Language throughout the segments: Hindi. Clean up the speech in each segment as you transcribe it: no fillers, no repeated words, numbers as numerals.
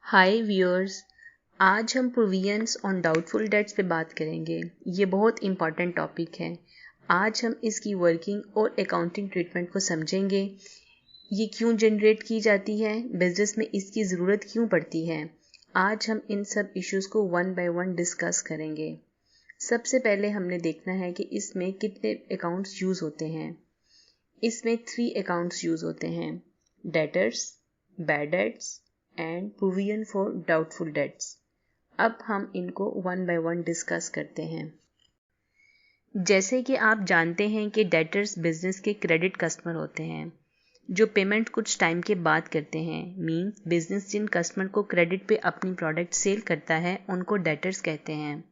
हाय व्यूअर्स, आज हम प्रोविजंस ऑन डाउटफुल डेट्स पे बात करेंगे। ये बहुत इंपॉर्टेंट टॉपिक है। आज हम इसकी वर्किंग और अकाउंटिंग ट्रीटमेंट को समझेंगे। ये क्यों जनरेट की जाती है, बिजनेस में इसकी ज़रूरत क्यों पड़ती है। आज हम इन सब इश्यूज़ को वन बाय वन डिस्कस करेंगे। सबसे पहले हमने देखना है कि इसमें कितने अकाउंट्स यूज़ होते हैं। इसमें 3 अकाउंट्स यूज़ होते हैं: debtors, bad debts and provision for doubtful debts. अब हम इनको वन बाय वन डिस्कस करते हैं। जैसे कि आप जानते हैं कि डेटर्स बिजनेस के क्रेडिट कस्टमर होते हैं जो पेमेंट कुछ टाइम के बाद करते हैं। मींस बिजनेस जिन कस्टमर को क्रेडिट पे अपनी प्रोडक्ट सेल करता है उनको डेटर्स कहते हैं।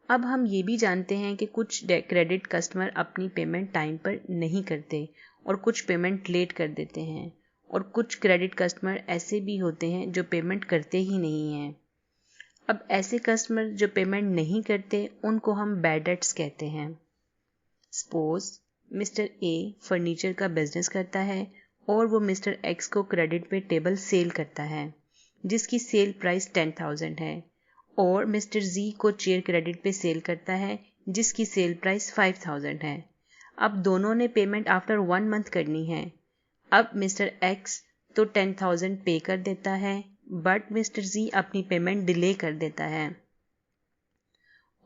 अब हम ये भी जानते हैं कि कुछ क्रेडिट कस्टमर अपनी पेमेंट टाइम पर नहीं करते और कुछ पेमेंट लेट कर देते हैं, और कुछ क्रेडिट कस्टमर ऐसे भी होते हैं जो पेमेंट करते ही नहीं हैं। अब ऐसे कस्टमर जो पेमेंट नहीं करते उनको हम बैड डेट्स कहते हैं। सपोज मिस्टर ए फर्नीचर का बिजनेस करता है और वो मिस्टर एक्स को क्रेडिट पे टेबल सेल करता है जिसकी सेल प्राइस 10,000 है, और मिस्टर जी को चेयर क्रेडिट पे सेल करता है जिसकी सेल प्राइस 5,000 है। अब दोनों ने पेमेंट आफ्टर 1 मंथ करनी है। अब मिस्टर एक्स तो 10,000 पे कर देता है, बट मिस्टर जी अपनी पेमेंट डिले कर देता है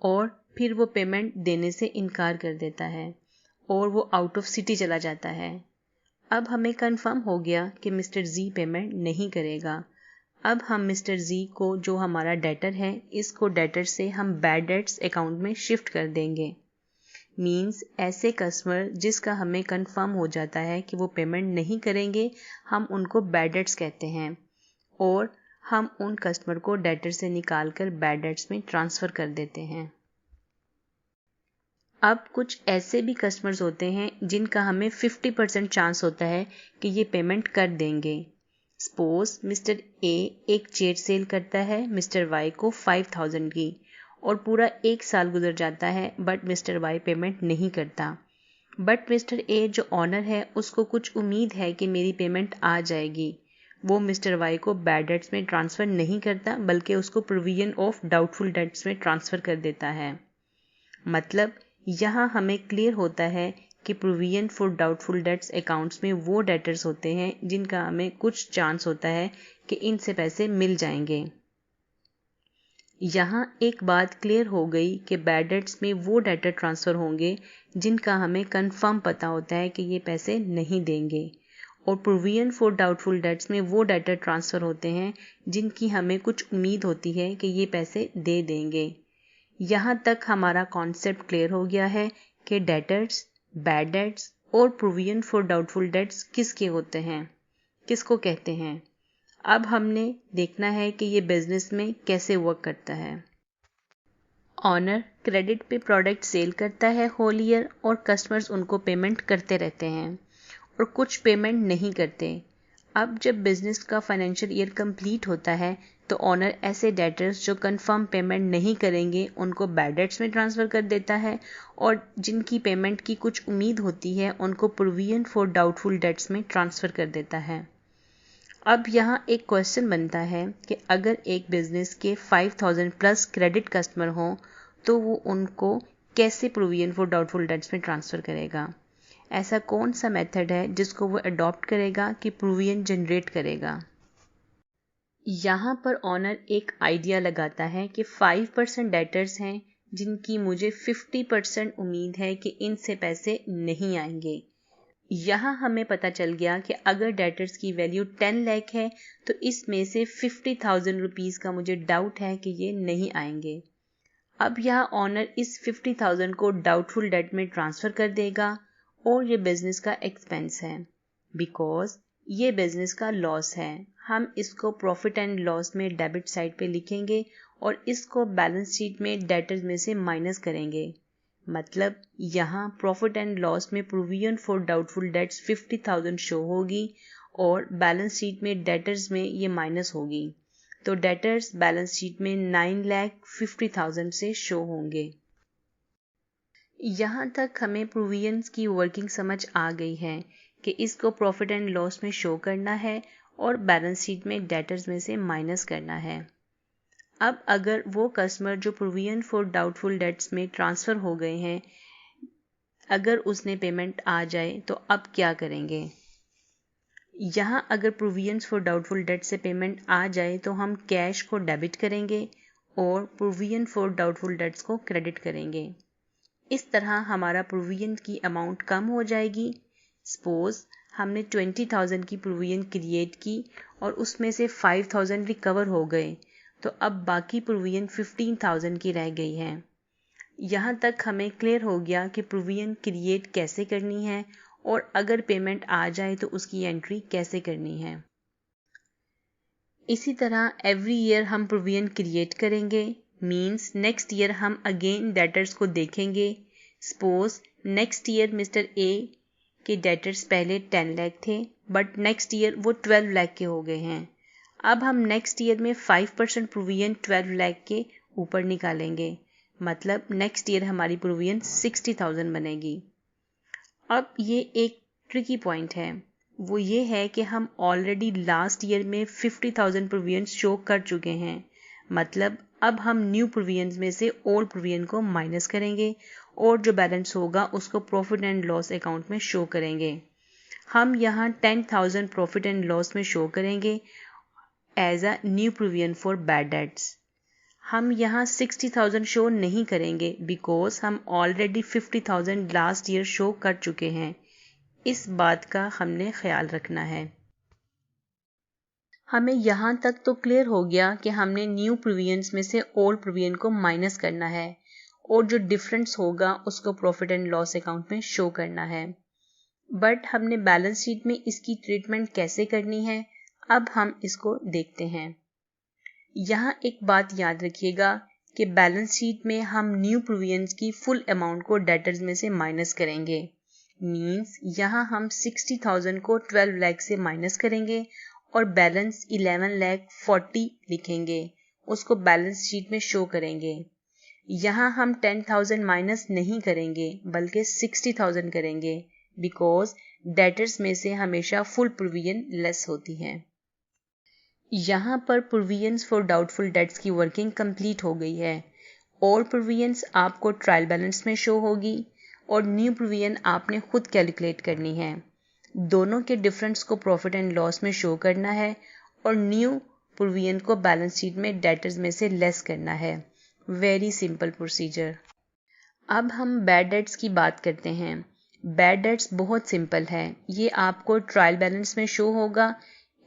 और फिर वो पेमेंट देने से इनकार कर देता है और वो आउट ऑफ सिटी चला जाता है। अब हमें कंफर्म हो गया कि मिस्टर जी पेमेंट नहीं करेगा। अब हम मिस्टर जी को, जो हमारा डेटर है, इसको डेटर से हम बैड डेट्स अकाउंट में शिफ्ट कर देंगे। मींस ऐसे कस्टमर जिसका हमें कंफर्म हो जाता है कि वो पेमेंट नहीं करेंगे, हम उनको बैड डेट्स कहते हैं और हम उन कस्टमर को डेटर से निकाल कर बैड डेट्स में ट्रांसफ़र कर देते हैं। अब कुछ ऐसे भी कस्टमर्स होते हैं जिनका हमें 50% चांस होता है कि ये पेमेंट कर देंगे। सपोज मिस्टर ए एक चेयर सेल करता है मिस्टर वाई को 5,000 की, और पूरा 1 साल गुजर जाता है बट मिस्टर वाई पेमेंट नहीं करता। बट मिस्टर ए जो ऑनर है उसको कुछ उम्मीद है कि मेरी पेमेंट आ जाएगी। वो मिस्टर वाई को बैड डेट्स में ट्रांसफ़र नहीं करता बल्कि उसको प्रोविजन ऑफ डाउटफुल डेट्स में ट्रांसफ़र कर देता है। मतलब यहाँ हमें क्लियर होता है कि provision for doubtful debts accounts में वो डेटर्स होते हैं जिनका हमें कुछ चांस होता है कि इनसे पैसे मिल जाएंगे। यहाँ एक बात क्लियर हो गई कि बैड डेट्स में वो डेटर ट्रांसफ़र होंगे जिनका हमें कंफर्म पता होता है कि ये पैसे नहीं देंगे, और प्रोविजन फॉर डाउटफुल डेट्स में वो डेटर ट्रांसफ़र होते हैं जिनकी हमें कुछ उम्मीद होती है कि ये पैसे दे देंगे। यहाँ तक हमारा कॉन्सेप्ट क्लियर हो गया है कि डेटर्स, बैड डेट्स और प्रोविजन फॉर डाउटफुल डेट्स किसके होते हैं, किसको कहते हैं। अब हमने देखना है कि ये बिजनेस में कैसे वर्क करता है। ऑनर क्रेडिट पे प्रोडक्ट सेल करता है होल ईयर और कस्टमर्स उनको पेमेंट करते रहते हैं, और कुछ पेमेंट नहीं करते। अब जब बिजनेस का फाइनेंशियल ईयर कंप्लीट होता है तो ऑनर ऐसे डेटर्स जो कंफर्म पेमेंट नहीं करेंगे उनको बैड डेट्स में ट्रांसफ़र कर देता है, और जिनकी पेमेंट की कुछ उम्मीद होती है उनको प्रोविजन फॉर डाउटफुल डेट्स में ट्रांसफ़र कर देता है। अब यहाँ एक क्वेश्चन बनता है कि अगर एक बिजनेस के 5,000 प्लस क्रेडिट कस्टमर हों तो वो उनको कैसे प्रोविजन फॉर डाउटफुल डेट्स में ट्रांसफ़र करेगा। ऐसा कौन सा मेथड है जिसको वो अडॉप्ट करेगा कि प्रोविजन जनरेट करेगा। यहाँ पर ऑनर एक आइडिया लगाता है कि 5% डेटर्स हैं जिनकी मुझे 50% उम्मीद है कि इनसे पैसे नहीं आएंगे। यहाँ हमें पता चल गया कि अगर डेटर्स की वैल्यू 10 लाख है तो इसमें से 50,000 रुपीज़ का मुझे डाउट है कि ये नहीं आएंगे। अब यहाँ ऑनर इस 50,000 को डाउटफुल डेट में ट्रांसफ़र कर देगा, और ये बिजनेस का एक्सपेंस है बिकॉज ये बिजनेस का लॉस है। हम इसको प्रॉफिट एंड लॉस में डेबिट साइड पे लिखेंगे और इसको बैलेंस शीट में डेटर्स में से माइनस करेंगे। मतलब यहाँ प्रॉफिट एंड लॉस में provision for doubtful debts 50,000 show होगी और बैलेंस शीट में डेटर्स में ये माइनस होगी, तो डेटर्स बैलेंस शीट में 9,50,000 से शो होंगे। यहाँ तक हमें प्रोविजंस की वर्किंग समझ आ गई है कि इसको प्रॉफिट एंड लॉस में शो करना है और बैलेंस शीट में डेटर्स में से माइनस करना है। अब अगर वो कस्टमर जो प्रोविजन फॉर डाउटफुल डेट्स में ट्रांसफ़र हो गए हैं, अगर उसने पेमेंट आ जाए तो अब क्या करेंगे? यहाँ अगर प्रोविजंस फॉर डाउटफुल डेट से पेमेंट आ जाए तो हम कैश को डेबिट करेंगे और प्रोविजन फॉर डाउटफुल डेट्स को क्रेडिट करेंगे। इस तरह हमारा प्रोविजन की अमाउंट कम हो जाएगी। सपोज हमने 20,000 की प्रोविजन क्रिएट की और उसमें से 5,000 रिकवर हो गए, तो अब बाकी प्रोविजन 15,000 की रह गई है। यहाँ तक हमें क्लियर हो गया कि प्रोविजन क्रिएट कैसे करनी है और अगर पेमेंट आ जाए तो उसकी एंट्री कैसे करनी है। इसी तरह एवरी ईयर हम प्रोविजन क्रिएट करेंगे, मीन्स नेक्स्ट ईयर हम अगेन डेटर्स को देखेंगे। Suppose next year mister A के डेटर्स पहले 10 लाख थे, बट नेक्स्ट ईयर वो 12 लाख के हो गए हैं। अब हम नेक्स्ट ईयर में 5% प्रोविजन 12 लाख के ऊपर निकालेंगे, मतलब नेक्स्ट ईयर हमारी प्रोविजन 60,000 बनेगी। अब ये एक ट्रिकी पॉइंट है, वो ये है कि हम ऑलरेडी लास्ट ईयर में 50,000 प्रोविजन शो कर चुके हैं, मतलब अब हम न्यू प्रोविजन में से ओल्ड प्रोविजन को माइनस करेंगे और जो बैलेंस होगा उसको प्रॉफिट एंड लॉस अकाउंट में शो करेंगे। हम यहाँ 10,000 प्रॉफिट एंड लॉस में शो करेंगे as a new provision for bad debts. हम यहाँ 60,000 शो नहीं करेंगे बिकॉज हम ऑलरेडी 50,000 लास्ट ईयर शो कर चुके हैं। इस बात का हमने ख्याल रखना है। हमें यहाँ तक तो क्लियर हो गया कि हमने न्यू प्रोविजंस में से ओल्ड प्रोविजन को माइनस करना है और जो डिफरेंस होगा उसको प्रॉफिट एंड लॉस अकाउंट में शो करना है। बट हमने बैलेंस शीट में इसकी ट्रीटमेंट कैसे करनी है, अब हम इसको देखते हैं। यहाँ एक बात याद रखिएगा कि बैलेंस शीट में हम न्यू प्रोविजंस की फुल अमाउंट को डेटर्स में से माइनस करेंगे, मीन्स यहाँ हम 60,000 को 12 लाख से माइनस करेंगे और बैलेंस 11,40,000 लिखेंगे, उसको बैलेंस शीट में शो करेंगे। यहाँ हम 10,000 माइनस नहीं करेंगे बल्कि 60,000 करेंगे बिकॉज डेटर्स में से हमेशा फुल प्रोविजन लेस होती है। यहाँ पर प्रोविजंस फॉर डाउटफुल डेट्स की वर्किंग कंप्लीट हो गई है। ऑल प्रोविजंस आपको ट्रायल बैलेंस में शो होगी और न्यू प्रोविजन आपने खुद कैलकुलेट करनी है। दोनों के डिफरेंस को प्रॉफिट एंड लॉस में शो करना है और न्यू प्रोविजन को बैलेंस शीट में डेटर्स में से लेस करना है। Very simple procedure. अब हम बैड डेट्स की बात करते हैं। बैड डेट्स बहुत सिंपल है, ये आपको ट्रायल बैलेंस में शो होगा।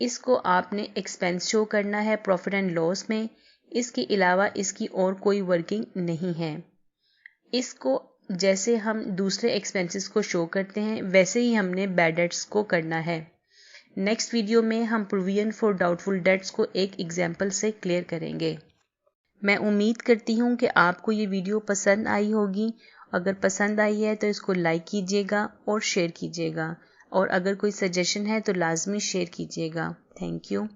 इसको आपने एक्सपेंस शो करना है प्रॉफिट एंड लॉस में, इसके अलावा इसकी और कोई वर्किंग नहीं है। इसको जैसे हम दूसरे एक्सपेंसेस को शो करते हैं वैसे ही हमने बैड डेट्स को करना है। नेक्स्ट वीडियो में हम प्रोविजन फॉर डाउटफुल डेट्स को एक एग्जाम्पल से क्लियर करेंगे। मैं उम्मीद करती हूँ कि आपको ये वीडियो पसंद आई होगी। अगर पसंद आई है तो इसको लाइक कीजिएगा और शेयर कीजिएगा, और अगर कोई सजेशन है तो लाजमी शेयर कीजिएगा। Thank you.